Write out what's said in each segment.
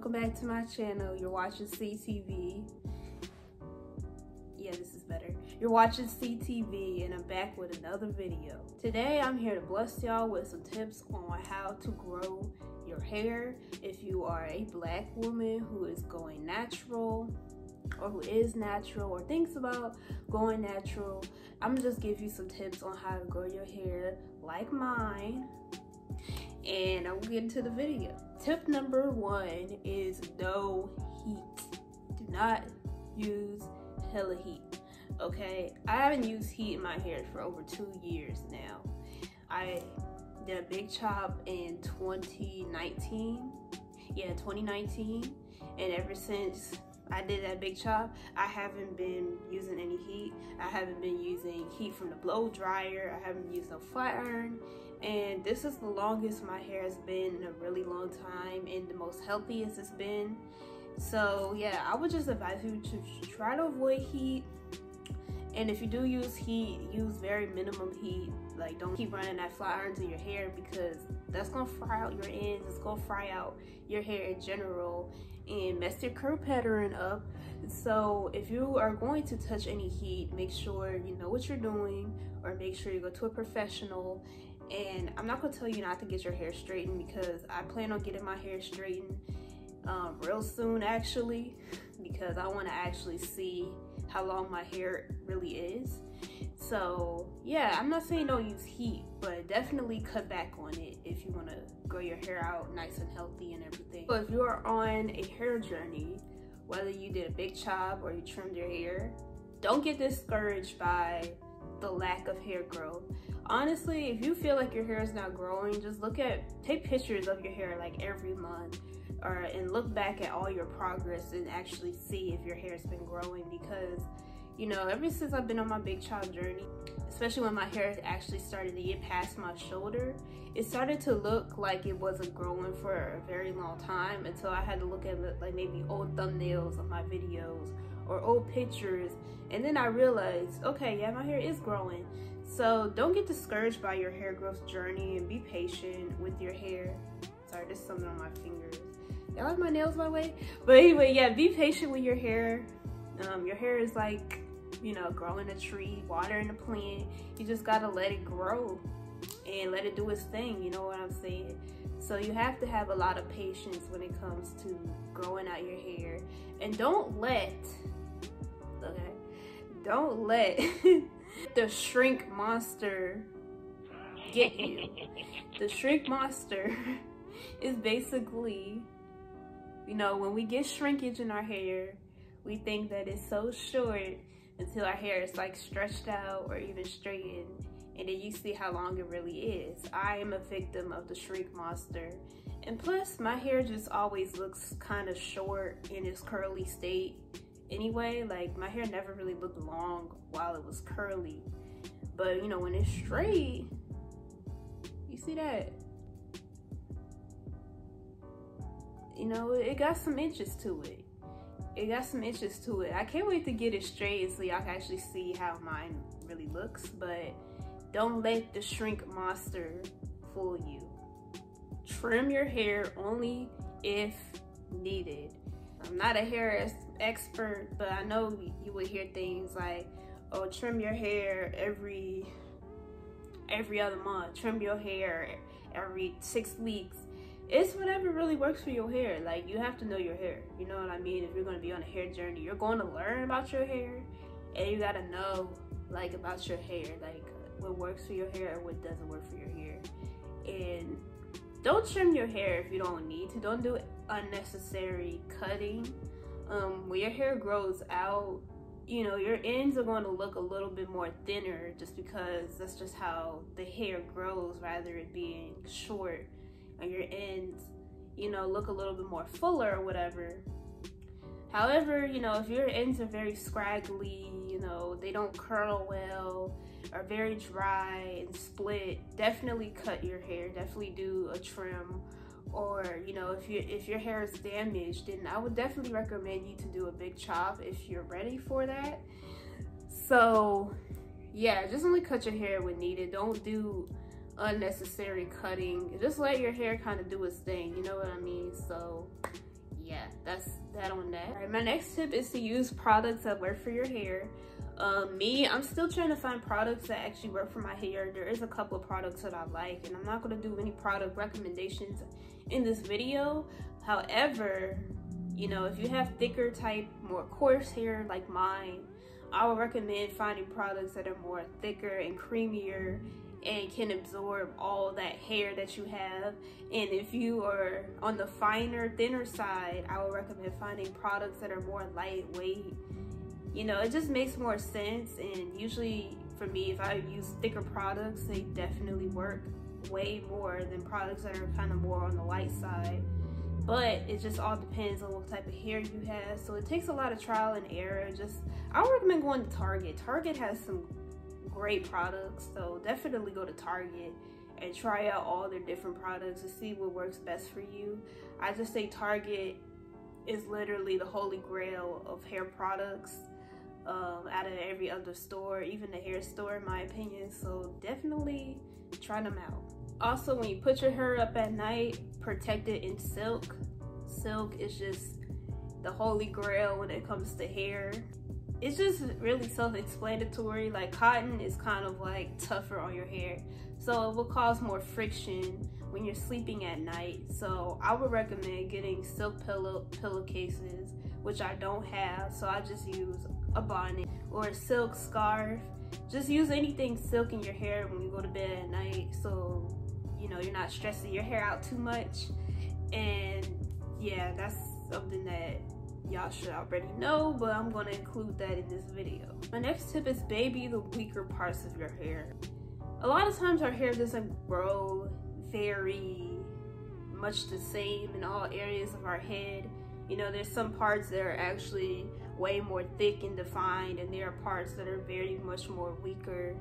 welcome back to my channel. You're watching CTV. Yeah, this is better. You're watching CTV and I'm back with another video. Today I'm here to bless y'all with some tips on how to grow your hair if you are a black woman who is going natural or who is natural or thinks about going natural. I'm gonna just give you some tips on how to grow your hair like mine, and I will get into the video. Tip number one is no heat. Do not use hella heat, okay? I haven't used heat in my hair for over 2 years now. I did a big chop in 2019. Yeah, 2019, and ever since I did that big chop, I haven't been using any heat. I haven't been using heat from the blow dryer. I haven't used no flat iron. And this is the longest my hair has been in a really long time and the most healthiest it's been. So yeah, I would just advise you to try to avoid heat. And if you do use heat, use very minimum heat. Like, don't keep running that flat iron to your hair because that's gonna fry out your ends. It's gonna fry out your hair in general and mess your curl pattern up. So if you are going to touch any heat, make sure you know what you're doing, or make sure you go to a professional. And I'm not gonna tell you not to get your hair straightened because I plan on getting my hair straightened real soon actually, because I want to actually see how long my hair really is. So yeah, I'm not saying don't use heat, but definitely cut back on it if you want to grow your hair out nice and healthy and everything. So if you are on a hair journey, whether you did a big chop or you trimmed your hair, don't get discouraged by the lack of hair growth. Honestly, if you feel like your hair is not growing, just take pictures of your hair like every month, and look back at all your progress and actually see if your hair's been growing. Because, you know, ever since I've been on my big chop journey, especially when my hair actually started to get past my shoulder, it started to look like it wasn't growing for a very long time, until I had to look at like maybe old thumbnails of my videos or old pictures, and then I realized, okay, yeah, my hair is growing. So don't get discouraged by your hair growth journey and be patient with your hair. Sorry, there's something on my fingers. Y'all like my nails, by the way? But anyway, yeah, be patient with your hair. Your hair is like, you know, growing a tree, watering a plant. You just gotta let it grow and let it do its thing, you know what I'm saying? So you have to have a lot of patience when it comes to growing out your hair. And don't let the shrink monster get you. The shrink monster is basically, you know, when we get shrinkage in our hair, we think that it's so short until our hair is like stretched out or even straightened, and then you see how long it really is. I am a victim of the shrink monster. And plus, my hair just always looks kind of short in its curly state anyway. Like, my hair never really looked long while it was curly. But, you know, when it's straight, you see that? You know, it got some inches to it. It got some inches to it. I can't wait to get it straight so y'all can actually see how mine really looks. But don't let the shrink monster fool you. Trim your hair only if needed. I'm not a hair expert, but I know you would hear things like, oh, trim your hair every other month, trim your hair every 6 weeks. It's whatever really works for your hair. Like, you have to know your hair, you know what I mean? If you're going to be on a hair journey, you're going to learn about your hair, and you got to know like about your hair, like what works for your hair and what doesn't work for your hair. And don't trim your hair if you don't need to. Don't do unnecessary cutting. When your hair grows out, you know, your ends are going to look a little bit more thinner just because that's just how the hair grows, rather it being short, and your ends, you know, look a little bit more fuller or whatever. However, you know, if your ends are very scraggly, you know, they don't curl well, are very dry and split, definitely cut your hair. Definitely do a trim. Or, you know, if your hair is damaged, then I would definitely recommend you to do a big chop if you're ready for that. So yeah, just only cut your hair when needed. Don't do unnecessary cutting. Just let your hair kind of do its thing, you know what I mean? So yeah, that's that on that. All right, my next tip is to use products that work for your hair. I'm still trying to find products that actually work for my hair. There is a couple of products that I like, and I'm not going to do any product recommendations in this video. However, you know, if you have thicker type, more coarse hair like mine, I would recommend finding products that are more thicker and creamier and can absorb all that hair that you have. And if you are on the finer, thinner side, I would recommend finding products that are more lightweight. You know, it just makes more sense. And usually for me, if I use thicker products, they definitely work way more than products that are kind of more on the light side. But it just all depends on what type of hair you have. So it takes a lot of trial and error. I would recommend going to Target. Target has some great products, so definitely go to Target and try out all their different products to see what works best for you. I just say Target is literally the holy grail of hair products out of every other store, even the hair store in my opinion. So definitely try them out. Also, when you put your hair up at night, protect it in silk. Silk is just the holy grail when it comes to hair. It's just really self-explanatory. Like cotton is kind of like tougher on your hair, so it will cause more friction when you're sleeping at night. So I would recommend getting silk pillowcases, which I don't have, so I just use a bonnet or a silk scarf. Just use anything silk in your hair when you go to bed at night, so you know you're not stressing your hair out too much. And yeah, that's something that y'all should already know, but I'm going to include that in this video. My next tip is baby the weaker parts of your hair. A lot of times our hair doesn't grow very much the same in all areas of our head. You know, there's some parts that are actually way more thick and defined, and there are parts that are very much more weaker.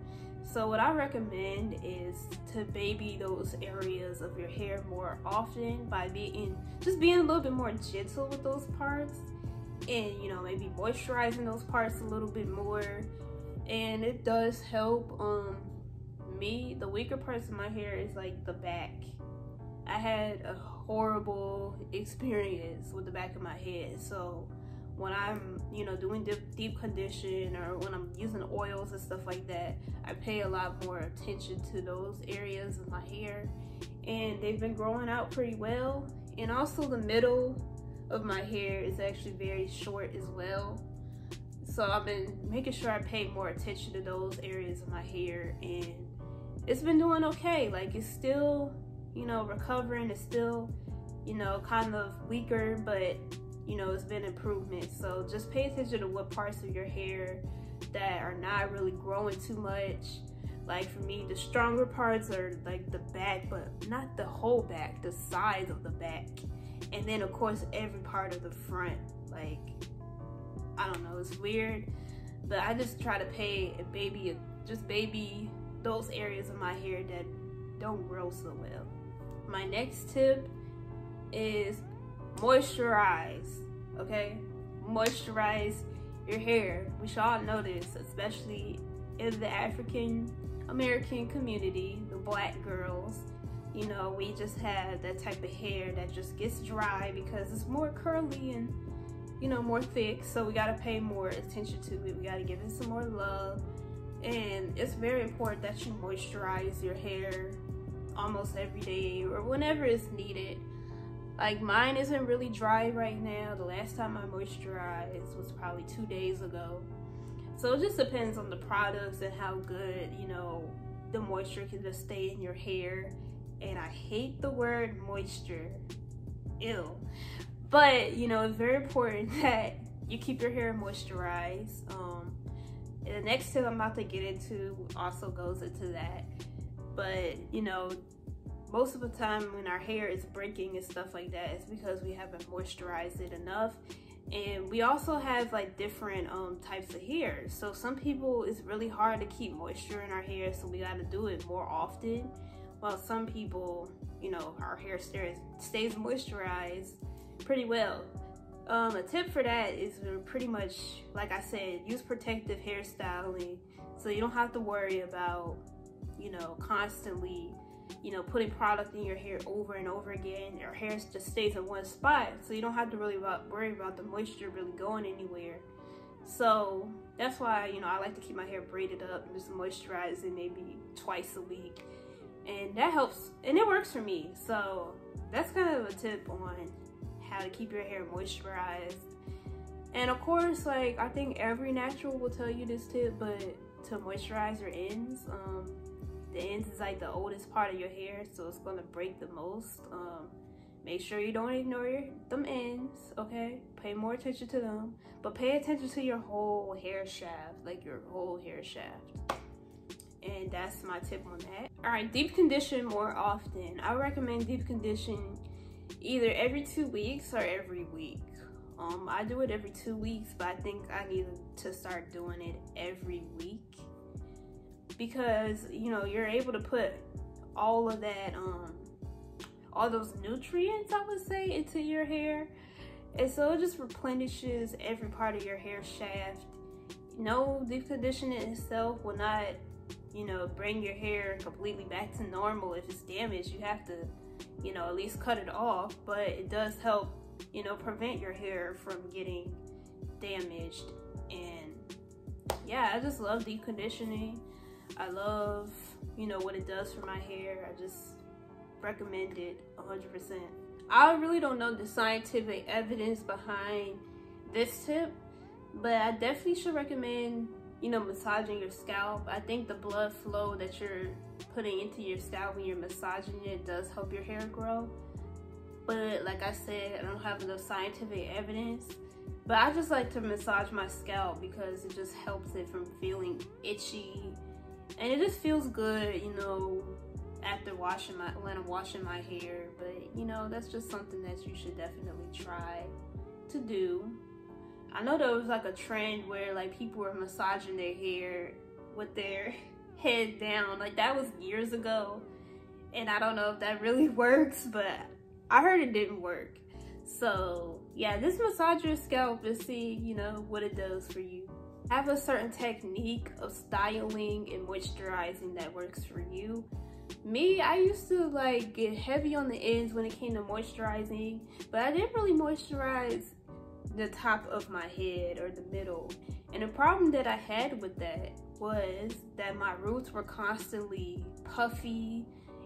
So what I recommend is to baby those areas of your hair more often by being a little bit more gentle with those parts, and you know, maybe moisturizing those parts a little bit more. And it does help. Me, the weaker parts of my hair is like the back. I had a horrible experience with the back of my head, so when I'm, you know, doing deep condition or when I'm using oils and stuff like that, I pay a lot more attention to those areas of my hair, and they've been growing out pretty well. And also the middle of my hair is actually very short as well, so I've been making sure I pay more attention to those areas of my hair, and it's been doing okay. Like, it's still, you know, recovering. It's still, you know, kind of weaker, but you know, it's been improvement. So just pay attention to what parts of your hair that are not really growing too much. Like for me, the stronger parts are like the back, but not the whole back, the sides of the back. And then of course, every part of the front. Like, I don't know, it's weird, but I just try to baby those areas of my hair that don't grow so well. My next tip is moisturize. Okay, moisturize your hair. We should all know this, especially in the African American community, the black girls. You know, we just have that type of hair that just gets dry because it's more curly and, you know, more thick. So we gotta pay more attention to it. We gotta give it some more love. And it's very important that you moisturize your hair almost every day or whenever it's needed. Like, mine isn't really dry right now. The last time I moisturized was probably 2 days ago. So it just depends on the products and how good, you know, the moisture can just stay in your hair. And I hate the word moisture. Ew. But, you know, it's very important that you keep your hair moisturized. And the next tip I'm about to get into also goes into that. But, you know, most of the time when our hair is breaking and stuff like that, it's because we haven't moisturized it enough. And we also have like different types of hair. So some people, it's really hard to keep moisture in our hair, so we got to do it more often. While some people, you know, our hair stays moisturized pretty well. A tip for that is pretty much, like I said, use protective hairstyling so you don't have to worry about, you know, constantly you know, putting product in your hair over and over again. Your hair just stays in one spot, so you don't have to really worry about the moisture really going anywhere. So that's why, you know, I like to keep my hair braided up, just moisturize it maybe twice a week, and that helps, and it works for me. So that's kind of a tip on how to keep your hair moisturized. And of course, like, I think every natural will tell you this tip, but to moisturize your ends. The ends is like the oldest part of your hair, so it's gonna break the most. Make sure you don't ignore them ends, okay? Pay more attention to them, but pay attention to your whole hair shaft, like your whole hair shaft. And that's my tip on that. All right, deep condition more often. I recommend deep condition either every 2 weeks or every week. I do it every 2 weeks, but I think I need to start doing it every week, because, you know, you're able to put all of that, all those nutrients, I would say, into your hair, and so it just replenishes every part of your hair shaft. No, deep conditioning itself will not, you know, bring your hair completely back to normal. If it's damaged, you have to, you know, at least cut it off, but it does help, you know, prevent your hair from getting damaged. And yeah, I just love deep conditioning. I love, you know, what it does for my hair. I just recommend it 100%. I really don't know the scientific evidence behind this tip, but I definitely should recommend, you know, massaging your scalp. I think the blood flow that you're putting into your scalp when you're massaging it does help your hair grow. But like I said, I don't have enough scientific evidence. But I just like to massage my scalp because it just helps it from feeling itchy. And it just feels good, you know, after when I'm washing my hair. But, you know, that's just something that you should definitely try to do. I know there was like a trend where like people were massaging their hair with their head down. Like, that was years ago. And I don't know if that really works, but I heard it didn't work. So yeah, just massage your scalp and see, you know, what it does for you. Have a certain technique of styling and moisturizing that works for you. Me, I used to like get heavy on the ends when it came to moisturizing, but I didn't really moisturize the top of my head or the middle. And the problem that I had with that was that my roots were constantly puffy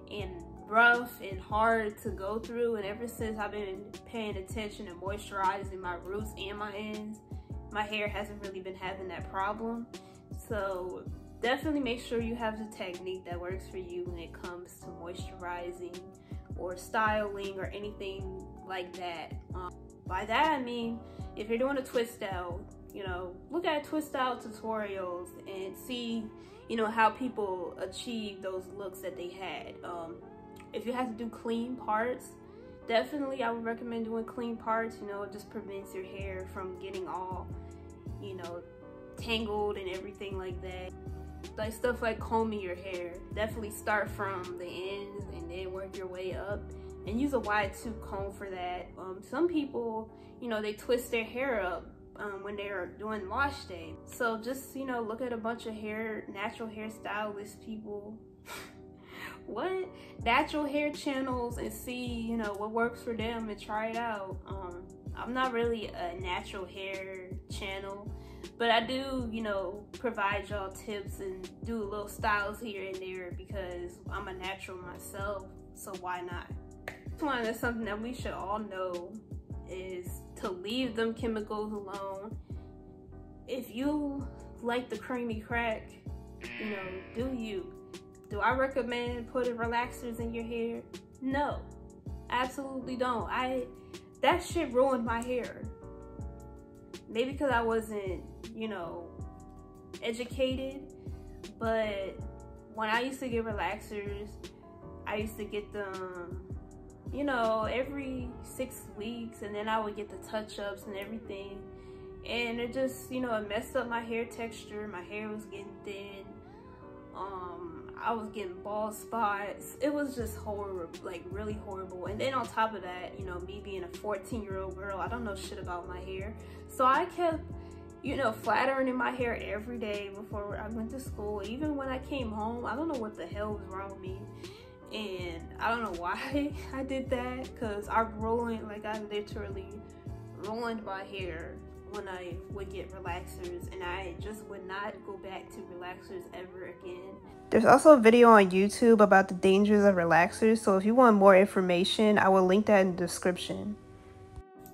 and rough and hard to go through. And ever since I've been paying attention and moisturizing my roots and my ends, my hair hasn't really been having that problem. So definitely make sure you have the technique that works for you when it comes to moisturizing or styling or anything like that. By that I mean, if you're doing a twist out, you know, look at twist out tutorials and see, you know, how people achieve those looks that they had. If you have to do clean parts, definitely I would recommend doing clean parts. You know, it just prevents your hair from getting all, you know, tangled and everything like that. Like stuff like combing your hair, definitely start from the ends and then work your way up, and use a wide tooth comb for that. Some people, you know, they twist their hair up when they're doing wash day. So just, you know, look at a bunch of natural hairstylist people what natural hair channels and see, you know, what works for them and try it out. I'm not really a natural hair channel, but I do, you know, provide y'all tips and do little styles here and there because I'm a natural myself, so why not? One that's something that we should all know is to leave them chemicals alone. If you like the creamy crack, you know, do you. Do I recommend putting relaxers in your hair? No, absolutely don't. That shit ruined my hair. Maybe because I wasn't, you know, educated, but when I used to get relaxers, I used to get them, you know, every 6 weeks, and then I would get the touch-ups and everything, and it just, you know, it messed up my hair texture. My hair was getting thin. I was getting bald spots. It was just horrible, like really horrible. And then on top of that, you know, me being a 14-year-old girl, I don't know shit about my hair. So I kept, you know, flattering in my hair every day before I went to school. Even when I came home, I don't know what the hell was wrong with me. and I don't know why I did that, because I literally ruined my hair when I would get relaxers, and I just would not go back to relaxers ever again. There's also a video on YouTube about the dangers of relaxers, so if you want more information, I will link that in the description.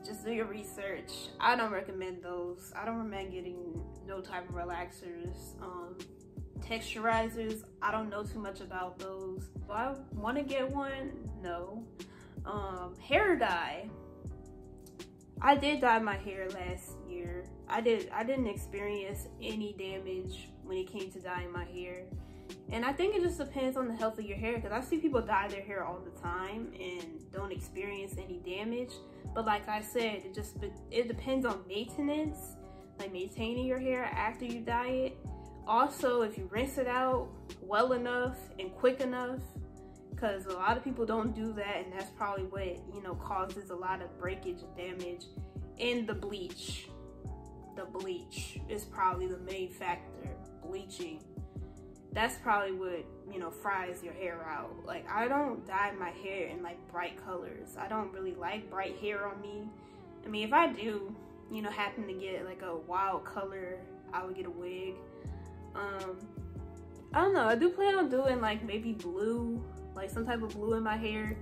Just do your research. I don't recommend those. I don't recommend getting no type of relaxers. Texturizers, I don't know too much about those. Do I want to get one? No. Hair dye. I did dye my hair last year. I didn't experience any damage when it came to dyeing my hair. And I think it just depends on the health of your hair, because I see people dye their hair all the time and don't experience any damage. But like I said, it depends on maintenance, like maintaining your hair after you dye it. Also, if you rinse it out well enough and quick enough, because a lot of people don't do that, and that's probably what, you know, causes a lot of breakage and damage. And the bleach is probably the main factor. Bleaching, that's probably what, you know, fries your hair out. Like, I don't dye my hair in like bright colors. I don't really like bright hair on me. I mean, if I do, you know, happen to get like a wild color, I would get a wig. I don't know, I do plan on doing like maybe blue, like some type of blue in my hair,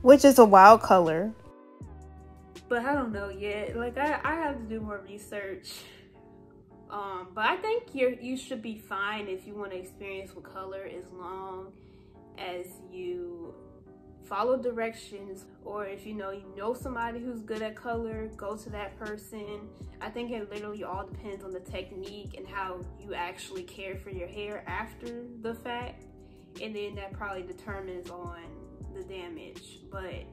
which is a wild color, but I don't know yet. Like, I have to do more research. But I think you should be fine if you want to experience with color, as long as you follow directions, or if you know somebody who's good at color, go to that person. I think it literally all depends on the technique and how you actually care for your hair after the fact, and then that probably determines on the damage. But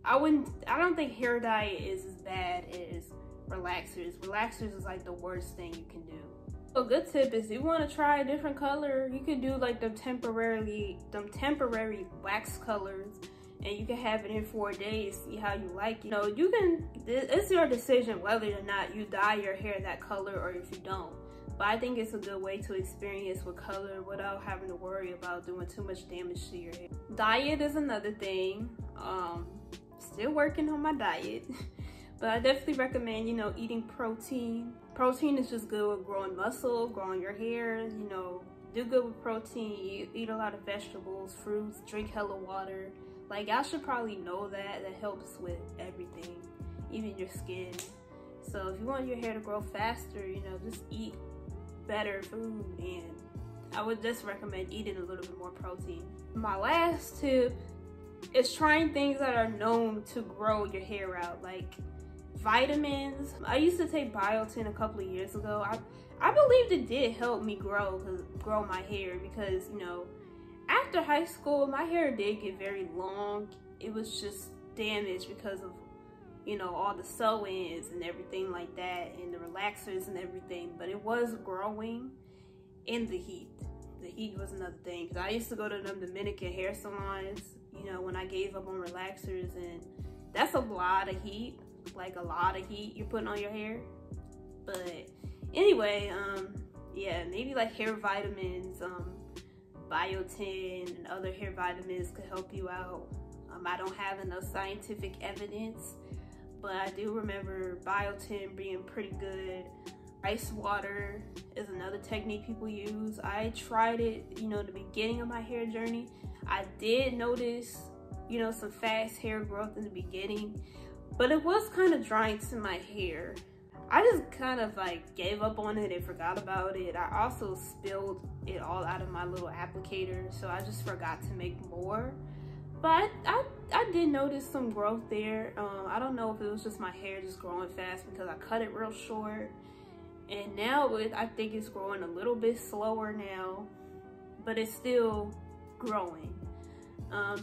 I don't think hair dye is as bad as relaxers. Relaxers is like the worst thing you can do. A good tip is, if you want to try a different color, you can do like them temporary wax colors, and you can have it in 4 days, see how you like it. You know, it's your decision whether or not you dye your hair that color or if you don't. But I think it's a good way to experience with color without having to worry about doing too much damage to your hair. Diet is another thing. Still working on my diet. But I definitely recommend, you know, eating protein. Protein is just good with growing muscle, growing your hair, you know, do good with protein. Eat a lot of vegetables, fruits, drink hella water. Like, y'all should probably know that. That helps with everything, even your skin. So if you want your hair to grow faster, you know, just eat better food, and I would just recommend eating a little bit more protein. My last tip is trying things that are known to grow your hair out, like vitamins. I used to take biotin a couple of years ago. I believed it did help me grow my hair, because, you know, after high school, my hair did get very long. It was just damaged because of, you know, all the sew-ins and everything like that, and the relaxers and everything. But it was growing in the heat. The heat was another thing, because I used to go to them Dominican hair salons, you know, when I gave up on relaxers, and that's a lot of heat. Like, a lot of heat you're putting on your hair. But anyway, yeah, maybe like hair vitamins, biotin and other hair vitamins could help you out. I don't have enough scientific evidence, but I do remember biotin being pretty good. Ice water is another technique people use. I tried it, you know, in the beginning of my hair journey. I did notice, you know, some fast hair growth in the beginning, but it was kind of drying to my hair. I just kind of like gave up on it and forgot about it. I also spilled it all out of my little applicator, so I just forgot to make more. But I did notice some growth there. I don't know if it was just my hair just growing fast because I cut it real short. And now I think it's growing a little bit slower now, but it's still growing.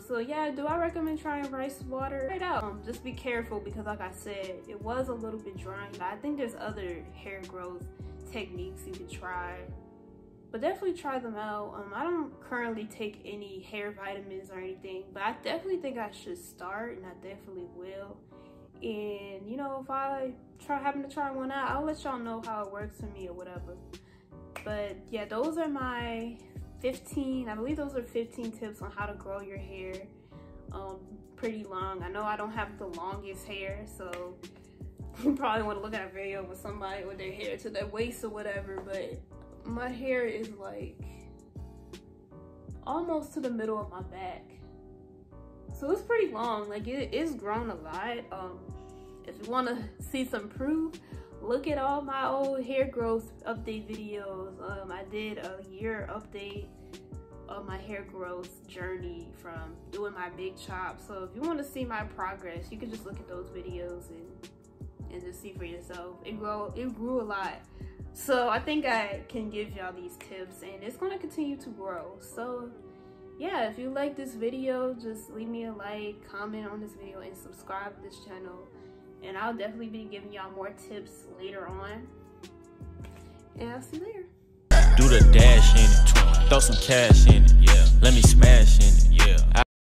So yeah, do I recommend trying rice water? Try it out. Just be careful, because like I said, it was a little bit drying. I think there's other hair growth techniques you could try, but definitely try them out. I don't currently take any hair vitamins or anything, but I definitely think I should start, and I definitely will. And you know, if I happen to try one out, I'll let y'all know how it works for me or whatever. But yeah, those are my 15, I believe those are 15 tips on how to grow your hair pretty long. I know I don't have the longest hair, so you probably want to look at a video with somebody with their hair to their waist or whatever, but my hair is like almost to the middle of my back. So it's pretty long, like it is grown a lot. If you want to see some proof, look at all my old hair growth update videos. I did a year update of my hair growth journey from doing my big chop. So if you want to see my progress, you can just look at those videos and just see for yourself. It grew a lot. So I think I can give y'all these tips, and it's going to continue to grow. So yeah, if you like this video, just leave me a like, comment on this video, and subscribe to this channel. And I'll definitely be giving y'all more tips later on. And I'll see you later. Do the dash in it, throw some cash in it, yeah. Let me smash.